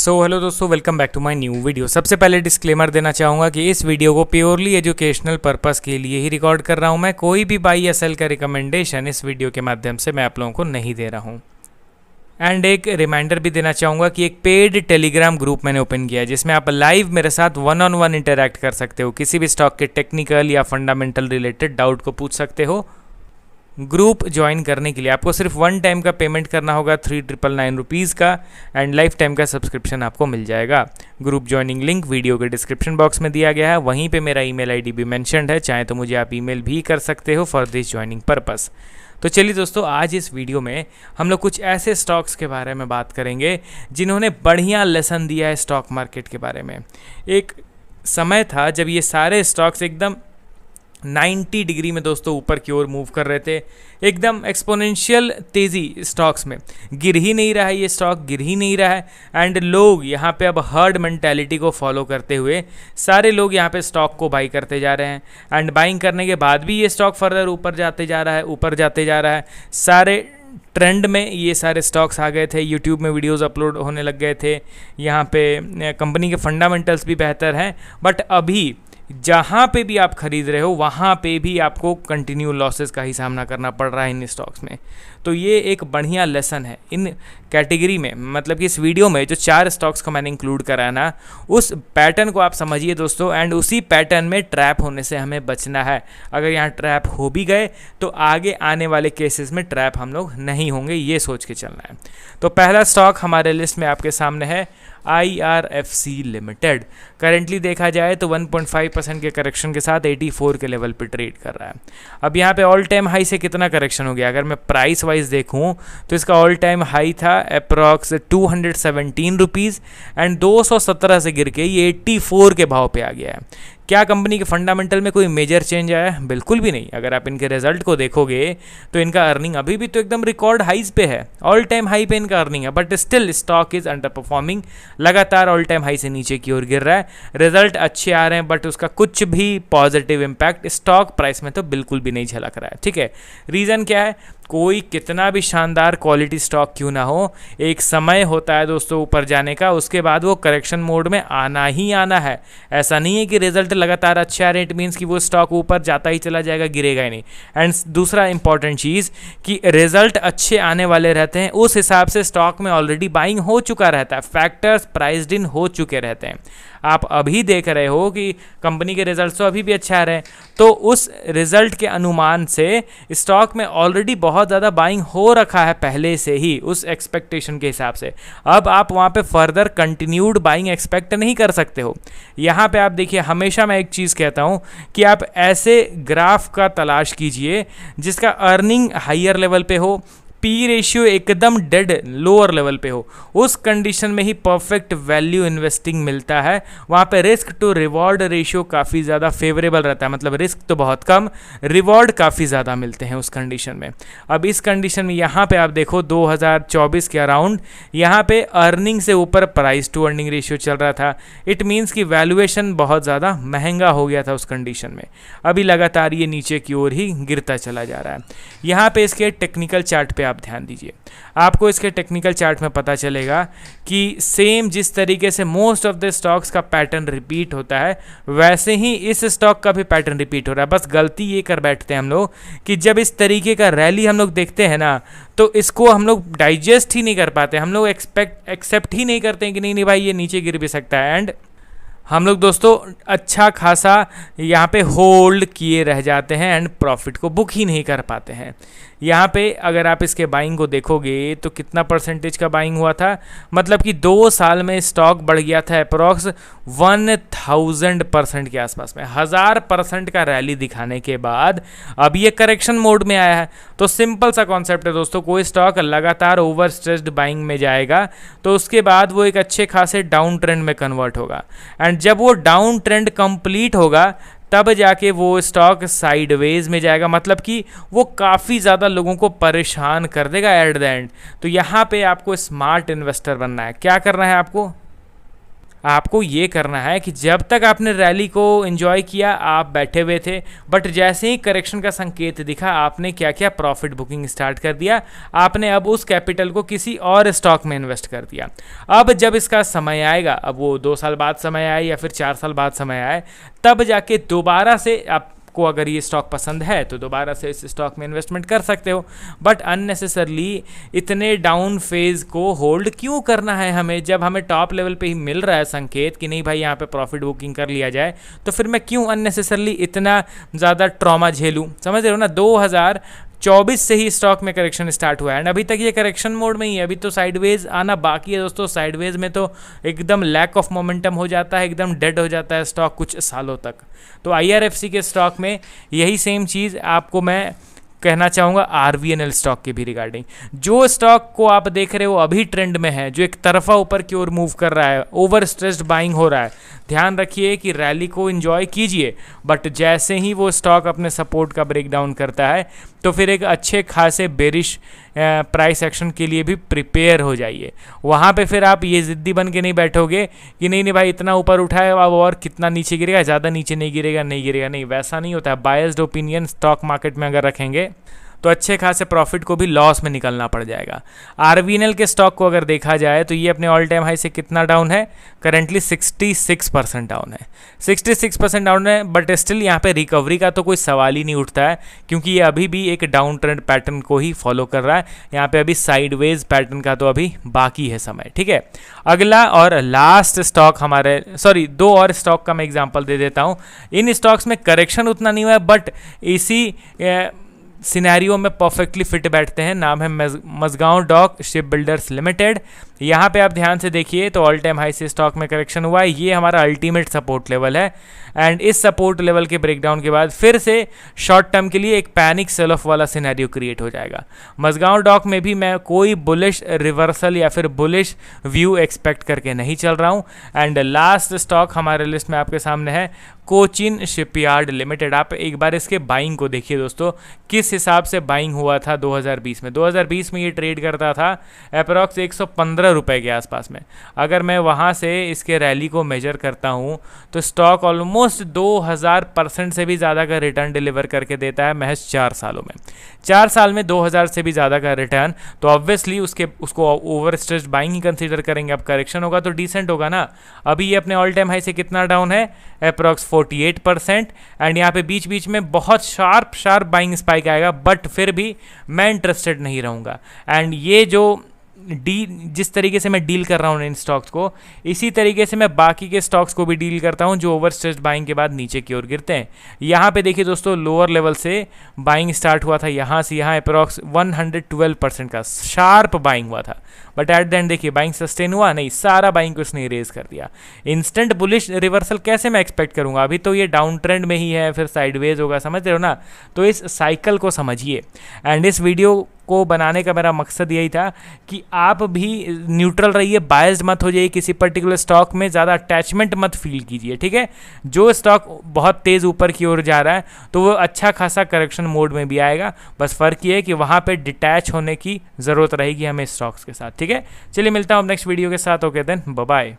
Hello दोस्तों, welcome back to my new video. सबसे पहले डिस्क्लेमर देना चाहूँगा कि इस वीडियो को प्योरली एजुकेशनल पर्पस के लिए ही रिकॉर्ड कर रहा हूँ। मैं कोई भी बाई या सेल का रिकमेंडेशन इस वीडियो के माध्यम से मैं आप लोगों को नहीं दे रहा हूँ। एंड एक रिमाइंडर भी देना चाहूँगा कि एक पेड टेलीग्राम ग्रुप मैंने ओपन किया है जिसमें आप लाइव मेरे साथ वन ऑन वन इंटरैक्ट कर सकते हो, किसी भी स्टॉक के टेक्निकल या फंडामेंटल रिलेटेड डाउट को पूछ सकते हो। ग्रुप ज्वाइन करने के लिए आपको सिर्फ वन टाइम का पेमेंट करना होगा 3999 रुपीज़ का, एंड लाइफ टाइम का सब्सक्रिप्शन आपको मिल जाएगा। ग्रुप ज्वाइनिंग लिंक वीडियो के डिस्क्रिप्शन बॉक्स में दिया गया है, वहीं पे मेरा ईमेल आईडी भी मेंशन्ड है, चाहे तो मुझे आप ईमेल भी कर सकते हो फॉर दिस ज्वाइनिंग पर्पस। तो चलिए दोस्तों, आज इस वीडियो में हम लोग कुछ ऐसे स्टॉक्स के बारे में बात करेंगे जिन्होंने बढ़िया लेसन दिया है स्टॉक मार्केट के बारे में। एक समय था जब ये सारे स्टॉक्स एकदम 90 डिग्री में दोस्तों ऊपर की ओर मूव कर रहे थे, एकदम एक्सपोनेंशियल तेज़ी स्टॉक्स में। गिर ही नहीं रहा है ये स्टॉक, गिर ही नहीं रहा है। एंड लोग यहाँ पे अब हर्ड मेंटालिटी को फॉलो करते हुए सारे लोग यहाँ पे स्टॉक को बाई करते जा रहे हैं। एंड बाइंग करने के बाद भी ये स्टॉक फर्दर ऊपर जाते जा रहा है, ऊपर जाते जा रहा है। सारे ट्रेंड में ये सारे स्टॉक्स आ गए थे, यूट्यूब में वीडियोस अपलोड होने लग गए थे। यहाँ पे कंपनी के फंडामेंटल्स भी बेहतर हैं, बट अभी जहाँ पे भी आप खरीद रहे हो वहाँ पे भी आपको कंटिन्यू लॉसेस का ही सामना करना पड़ रहा है इन स्टॉक्स में। तो ये एक बढ़िया लेसन है इन कैटेगरी में, मतलब कि इस वीडियो में जो 4 स्टॉक्स को मैंने इंक्लूड करा ना, उस पैटर्न को आप समझिए दोस्तों, एंड उसी पैटर्न में ट्रैप होने से हमें बचना है। अगर यहाँ ट्रैप हो भी गए तो आगे आने वाले केसेस में ट्रैप हम लोग नहीं होंगे, ये सोच के चलना है। तो पहला स्टॉक हमारे लिस्ट में आपके सामने है IRFC लिमिटेड। करेंटली देखा जाए तो 1.5% के करेक्शन के साथ 84 के लेवल पे ट्रेड कर रहा है। अब यहाँ पे ऑल टाइम हाई से कितना करेक्शन हो गया, अगर मैं प्राइस वाइज देखूँ तो इसका ऑल टाइम हाई था अप्रॉक्स 217 रुपीज़, एंड 217 से गिर के ये 84 के भाव पे आ गया है। क्या कंपनी के फंडामेंटल में कोई मेजर चेंज आया है? बिल्कुल भी नहीं। अगर आप इनके रिजल्ट को देखोगे तो इनका अर्निंग अभी भी तो एकदम रिकॉर्ड हाइज पे है, ऑल टाइम हाई पे इनका अर्निंग है, but still stock is under performing, लगातार ऑल टाइम हाई से नीचे की ओर गिर रहा है। रिजल्ट अच्छे आ रहे हैं बट उसका कुछ भी पॉजिटिव इम्पैक्ट स्टॉक प्राइस में तो बिल्कुल भी नहीं झलक रहा है। ठीक है, रीज़न क्या है? कोई कितना भी शानदार क्वालिटी स्टॉक क्यों ना हो, एक समय होता है दोस्तों ऊपर जाने का, उसके बाद वो करेक्शन मोड में आना ही आना है। ऐसा नहीं है कि रिजल्ट लगातार अच्छे आ रहे हैं इट मीन्स कि वो स्टॉक ऊपर जाता ही चला जाएगा, गिरेगा ही नहीं। एंड दूसरा इंपॉर्टेंट चीज़ कि रिजल्ट अच्छे आने वाले रहते हैं, उस हिसाब से स्टॉक में ऑलरेडी बाइंग हो चुका रहता है, फैक्टर्स प्राइस्ड इन हो चुके रहते हैं। आप अभी देख रहे हो कि कंपनी के रिजल्ट तो अभी भी अच्छा आ रहे हैं, तो उस रिजल्ट के अनुमान से स्टॉक में ऑलरेडी बहुत ज़्यादा बाइंग हो रखा है पहले से ही, उस एक्सपेक्टेशन के हिसाब से। अब आप वहाँ पे फर्दर कंटिन्यूड बाइंग एक्सपेक्ट नहीं कर सकते हो। यहाँ पे आप देखिए, हमेशा मैं एक चीज़ कहता हूँ कि आप ऐसे ग्राफ का तलाश कीजिए जिसका अर्निंग हाइयर लेवल पे हो, पी रेशियो एकदम डेड लोअर लेवल पे हो। उस कंडीशन में ही परफेक्ट वैल्यू इन्वेस्टिंग मिलता है। वहाँ पे रिस्क टू रिवॉर्ड रेशियो काफ़ी ज़्यादा फेवरेबल रहता है, मतलब रिस्क तो बहुत कम, रिवॉर्ड काफ़ी ज़्यादा मिलते हैं उस कंडीशन में। अब इस कंडीशन में यहाँ पे आप देखो 2024 के अराउंड यहाँ पे अर्निंग से ऊपर प्राइस टू अर्निंग रेशियो चल रहा था। इट मीन्स कि वैल्यूएशन बहुत ज़्यादा महंगा हो गया था उस कंडीशन में। अभी लगातार ये नीचे की ओर ही गिरता चला जा रहा है। यहाँ पे इसके टेक्निकल चार्ट पे आप ध्यान दीजिए, आपको इसके टेक्निकल चार्ट में पता चलेगा कि सेम जिस तरीके से मोस्ट ऑफ द स्टॉक्स का पैटर्न रिपीट होता है, वैसे ही इस स्टॉक का भी पैटर्न रिपीट हो रहा है। बस गलती ये कर बैठते हैं हम लोग कि जब इस तरीके का रैली हम लोग देखते हैं ना, तो इसको हम लोग डाइजेस्ट ही नहीं कर पाते, हम लोग एक्सेप्ट ही नहीं करते हैं कि नहीं भाई ये नीचे गिर भी सकता है। एंड हम लोग दोस्तों अच्छा खासा यहाँ पे होल्ड किए रह जाते हैं एंड प्रॉफिट को बुक ही नहीं कर पाते हैं। यहाँ पे अगर आप इसके बाइंग को देखोगे तो कितना परसेंटेज का बाइंग हुआ था, मतलब कि 2 साल में स्टॉक बढ़ गया था अप्रॉक्स 1000% के आसपास में। 1000% का रैली दिखाने के बाद अब ये करेक्शन मोड में आया है। तो सिंपल सा कॉन्सेप्ट है दोस्तों, कोई स्टॉक लगातार ओवर स्ट्रेस्ड बाइंग में जाएगा तो उसके बाद वो एक अच्छे खासे डाउन ट्रेंड में कन्वर्ट होगा, एंड जब वो डाउन ट्रेंड कंप्लीट होगा तब जाके वो स्टॉक साइडवेज में जाएगा, मतलब कि वो काफ़ी ज़्यादा लोगों को परेशान कर देगा एट द एंड। तो यहाँ पे आपको स्मार्ट इन्वेस्टर बनना है। क्या करना है आपको? आपको ये करना है कि जब तक आपने रैली को एंजॉय किया आप बैठे हुए थे, बट जैसे ही करेक्शन का संकेत दिखा आपने क्या किया, प्रॉफिट बुकिंग स्टार्ट कर दिया। आपने अब उस कैपिटल को किसी और स्टॉक में इन्वेस्ट कर दिया। अब जब इसका समय आएगा, अब वो 2 साल बाद समय आए या फिर 4 साल बाद समय आए, तब जाके दोबारा से आप को अगर ये स्टॉक पसंद है तो दोबारा से इस स्टॉक में इन्वेस्टमेंट कर सकते हो। बट अननेसेसरली इतने डाउन फेज को होल्ड क्यों करना है हमें, जब हमें टॉप लेवल पे ही मिल रहा है संकेत कि नहीं भाई यहाँ पे प्रॉफिट बुकिंग कर लिया जाए, तो फिर मैं क्यों अननेसेसरली इतना ज़्यादा ट्रॉमा झेलूँ। समझ रहे हो ना, 2024 से ही स्टॉक में करेक्शन स्टार्ट हुआ है एंड अभी तक ये करेक्शन मोड में ही है। अभी तो साइडवेज आना बाकी है दोस्तों। साइडवेज में तो एकदम लैक ऑफ मोमेंटम हो जाता है, एकदम डेड हो जाता है स्टॉक कुछ सालों तक। तो IRFC के स्टॉक में यही सेम चीज़ आपको मैं कहना चाहूँगा RVNL स्टॉक के भी रिगार्डिंग। जो स्टॉक को आप देख रहे हो अभी ट्रेंड में है, जो एक तरफा ऊपर की ओर मूव कर रहा है, ओवर स्ट्रेस्ड बाइंग हो रहा है, ध्यान रखिए कि रैली को एंजॉय कीजिए, बट जैसे ही वो स्टॉक अपने सपोर्ट का ब्रेकडाउन करता है तो फिर एक अच्छे खासे बेरिश प्राइस एक्शन के लिए भी प्रिपेयर हो जाइए। वहाँ पे फिर आप ये ज़िद्दी बन के नहीं बैठोगे कि नहीं भाई इतना ऊपर उठाए अब और कितना नीचे गिरेगा, ज़्यादा नीचे नहीं गिरेगा, नहीं, वैसा नहीं होता है। बायस्ड ओपिनियन स्टॉक मार्केट में अगर रखेंगे तो अच्छे खासे प्रॉफिट को भी लॉस में निकलना पड़ जाएगा। RVNL के स्टॉक को अगर देखा जाए तो ये अपने ऑल टाइम हाई से कितना डाउन है, करंटली 66% डाउन है। 66% डाउन है, बट स्टिल यहाँ पे रिकवरी का तो कोई सवाल ही नहीं उठता है, क्योंकि ये अभी भी एक डाउन ट्रेंड पैटर्न को ही फॉलो कर रहा है। यहाँ पे अभी साइडवेज पैटर्न का तो अभी बाकी है समय, ठीक है। अगला और लास्ट स्टॉक हमारे, सॉरी 2 और स्टॉक का मैं एग्जाम्पल दे देता हूँ। इन स्टॉक्स में करेक्शन उतना नहीं हुआ है, बट इसी सिनेरियो में परफेक्टली फिट बैठते हैं। नाम है Mazagon dock ship builders limited. यहाँ पे आप ध्यान से देखिए तो ऑल टाइम हाई से स्टॉक में करेक्शन हुआ है। ये हमारा अल्टीमेट सपोर्ट लेवल है एंड इस सपोर्ट लेवल के ब्रेकडाउन के बाद फिर से शॉर्ट टर्म के लिए एक पैनिक सेल ऑफ वाला सिनेरियो क्रिएट हो जाएगा। मझगांव डॉक में भी मैं कोई बुलिश रिवर्सल या फिर बुलिश व्यू एक्सपेक्ट करके नहीं चल रहा हूँ। एंड लास्ट स्टॉक हमारे लिस्ट में आपके सामने है कोचिन शिपयार्ड लिमिटेड। आप एक बार इसके बाइंग को देखिए दोस्तों, किस हिसाब से बाइंग हुआ था 2020 में। 2020 में ये ट्रेड करता था अप्रॉक्स 115 रुपए के आसपास में। अगर मैं वहाँ से इसके रैली को मेजर करता हूँ तो स्टॉक ऑलमोस्ट 2000% से भी ज़्यादा का रिटर्न डिलीवर करके देता है महज 4 सालों में। 4 साल में 2000 से भी ज़्यादा का रिटर्न, तो ऑब्वियसली उसको ओवर स्ट्रेस्ड बाइंग ही कंसीडर करेंगे। अब करेक्शन होगा तो डिसेंट होगा ना। अभी ये अपने ऑल टाइम हाई से कितना डाउन है, अप्रॉक्स 48%। एंड यहाँ पे बीच बीच में बहुत शार्प बाइंग स्पाइक आएगा, बट फिर भी मैं इंटरेस्टेड नहीं रहूँगा। एंड ये जो जिस तरीके से मैं डील कर रहा हूँ इन स्टॉक्स को, इसी तरीके से मैं बाकी के स्टॉक्स को भी डील करता हूँ जो ओवर स्ट्रेस्ड बाइंग के बाद नीचे की ओर गिरते हैं। यहाँ पे देखिए दोस्तों, लोअर लेवल से बाइंग स्टार्ट हुआ था, यहाँ से यहाँ अप्रॉक्स 112% का शार्प बाइंग हुआ था, बट एट द एंड देखिए बाइंग सस्टेन हुआ नहीं, सारा बाइंग को इसने इरेज कर दिया। इंस्टेंट बुलिश रिवर्सल कैसे मैं एक्सपेक्ट करूँगा, अभी तो ये डाउन ट्रेंड में ही है, फिर साइडवेज होगा, समझ रहे हो ना। तो इस साइकिल को समझिए। एंड इस वीडियो को बनाने का मेरा मकसद यही था कि आप भी न्यूट्रल रहिए, बायस्ड मत हो जाइए, किसी पर्टिकुलर स्टॉक में ज़्यादा अटैचमेंट मत फील कीजिए, ठीक है। जो स्टॉक बहुत तेज़ ऊपर की ओर जा रहा है तो वो अच्छा खासा करेक्शन मोड में भी आएगा, बस फ़र्क ये है कि वहाँ पे डिटैच होने की ज़रूरत रहेगी हमें स्टॉक्स के साथ, ठीक है। चलिए मिलता हूँ नेक्स्ट वीडियो के साथ। Okay then, bye bye.